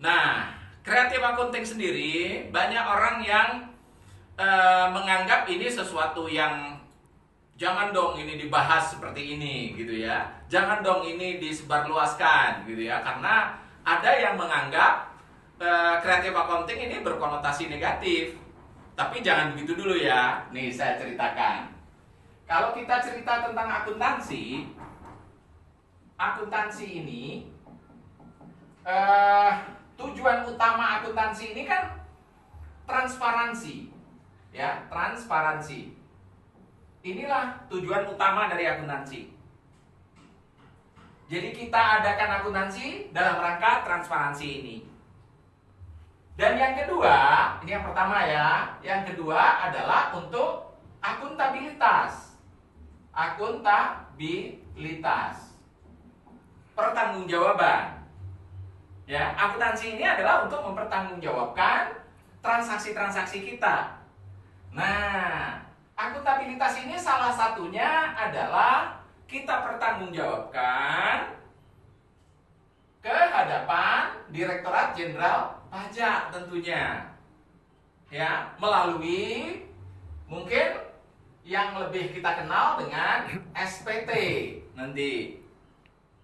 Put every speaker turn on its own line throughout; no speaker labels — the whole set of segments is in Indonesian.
Nah, kreatif accounting sendiri banyak orang yang menganggap ini sesuatu yang jangan dong ini dibahas seperti ini gitu ya. Jangan dong ini disebarluaskan gitu ya. Karena ada yang menganggap kreatif accounting ini berkonotasi negatif. Tapi jangan begitu dulu ya. Nih saya ceritakan. Kalau kita cerita tentang akuntansi ini tujuan utama akuntansi ini kan transparansi, ya, transparansi. Inilah tujuan utama dari akuntansi. Jadi kita adakan akuntansi dalam rangka transparansi ini. Dan yang kedua, ini yang pertama ya, yang kedua adalah untuk akuntabilitas. Akuntabilitas. Pertanggungjawaban. Ya, akuntansi ini adalah untuk mempertanggungjawabkan transaksi-transaksi kita. Nah, akuntabilitas ini salah satunya adalah kita pertanggungjawabkan ke hadapan Direktorat Jenderal Pajak tentunya. Ya, melalui mungkin yang lebih kita kenal dengan SPT nanti.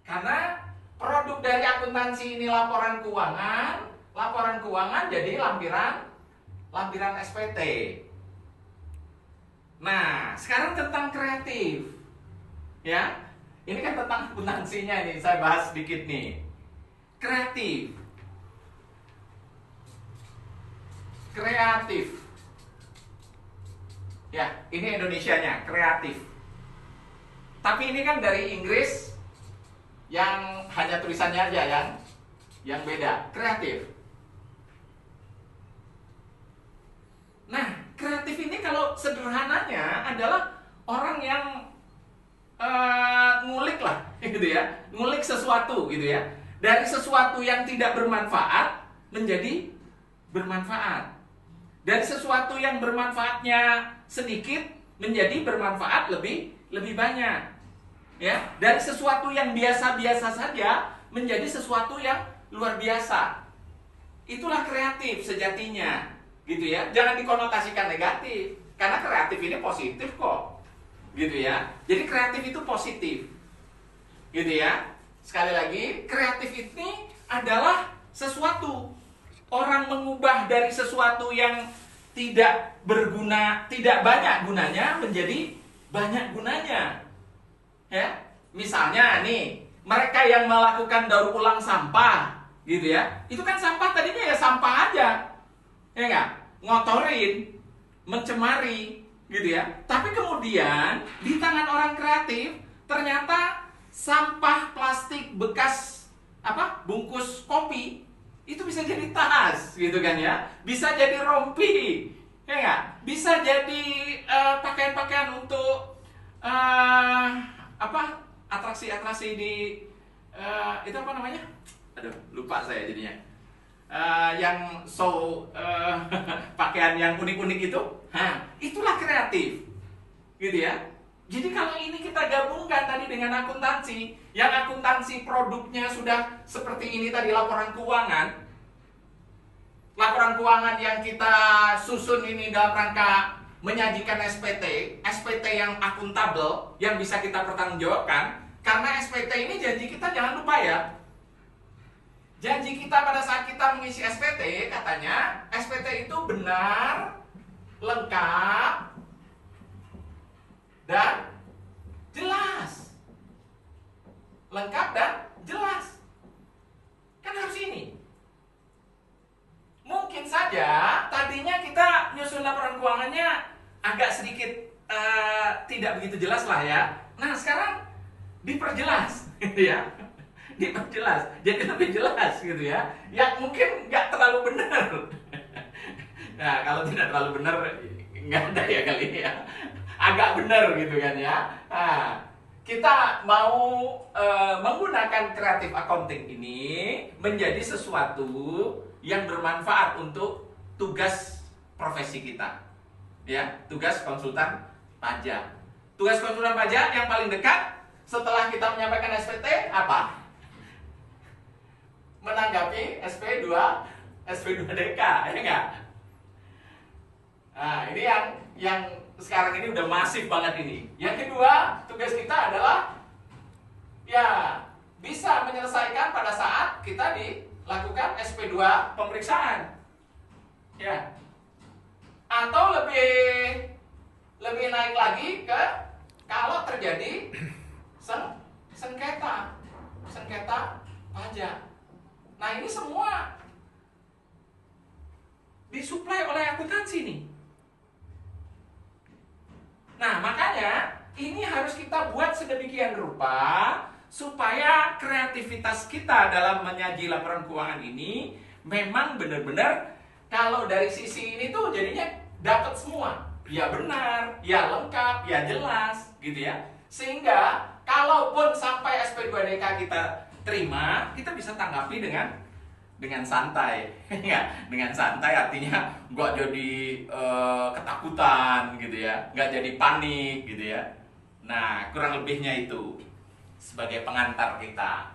Karena produk dari akuntansi ini laporan keuangan jadi lampiran SPT. Nah, sekarang tentang kreatif. Ya. Ini kan tentang akuntansinya nih, saya bahas sedikit nih. Kreatif. Ya, ini Indonesianya, kreatif. Tapi ini kan dari Inggris yang hanya tulisannya aja yang beda, kreatif. Nah, kreatif ini kalau sederhananya adalah orang yang ngulik lah, gitu ya, ngulik sesuatu, gitu ya, dari sesuatu yang tidak bermanfaat menjadi bermanfaat, dari sesuatu yang bermanfaatnya sedikit menjadi bermanfaat lebih banyak. Ya, dari sesuatu yang biasa-biasa saja menjadi sesuatu yang luar biasa. Itulah kreatif sejatinya, gitu ya. Jangan dikonotasikan negatif, karena kreatif ini positif kok, gitu ya. Jadi kreatif itu positif, gitu ya. Sekali lagi, kreatif ini adalah sesuatu orang mengubah dari sesuatu yang tidak berguna, tidak banyak gunanya menjadi banyak gunanya. Ya, misalnya nih, mereka yang melakukan daur ulang sampah, gitu ya, itu kan sampah tadinya ya sampah aja, ya nggak, ngotorin, mencemari, gitu ya. Tapi kemudian di tangan orang kreatif ternyata sampah plastik bekas bungkus kopi itu bisa jadi tas, gitu kan ya, bisa jadi rompi, ya nggak, bisa jadi pakaian-pakaian untuk atraksi-atraksi di itu apa namanya? Aduh, lupa saya jadinya. Yang show pakaian yang unik-unik itu, itulah kreatif, gitu ya. Jadi kalau ini kita gabungkan tadi dengan akuntansi, yang akuntansi produknya sudah seperti ini tadi, laporan keuangan yang kita susun ini dalam rangka menyajikan SPT yang akuntabel, yang bisa kita pertanggungjawabkan. Karena SPT ini janji kita, jangan lupa ya, janji kita pada saat kita mengisi SPT, katanya SPT itu benar, lengkap, dan jelas. Lengkap dan jelas. Kan harus ini. Mungkin saja tadinya kita nyusun laporan keuangannya agak sedikit tidak begitu jelas lah ya. Nah, sekarang diperjelas, gitu ya. Diperjelas, jadi lebih jelas, gitu ya. Yang mungkin nggak terlalu benar. Nah, kalau tidak terlalu benar, nggak ada ya kali ini ya. Agak benar, gitu kan ya. Nah, kita mau menggunakan kreatif accounting ini menjadi sesuatu yang bermanfaat untuk tugas profesi kita, ya, tugas konsultan pajak. Tugas konsultan pajak yang paling dekat setelah kita menyampaikan SPT apa? menanggapi SP2DK, ya enggak? Nah, ini yang sekarang ini udah masif banget ini. Yang kedua, tugas kita adalah ya bisa menyelesaikan pada saat kita dilakukan SP2 pemeriksaan. Ya. Atau lebih naik lagi ke kalau terjadi sengketa pajak. Nah, ini semua disuplai oleh akuntansi nih. Nah, makanya ini harus kita buat sedemikian rupa supaya kreativitas kita dalam menyaji laporan keuangan ini memang benar-benar kalau dari sisi ini tuh jadinya dapat semua. Ya benar, ya lengkap, ya jelas gitu ya. Sehingga kalaupun sampai SP2DK kita terima, kita bisa tanggapi dengan santai. Ya, dengan santai artinya nggak jadi ketakutan gitu ya, nggak jadi panik gitu ya. Nah, kurang lebihnya itu sebagai pengantar kita.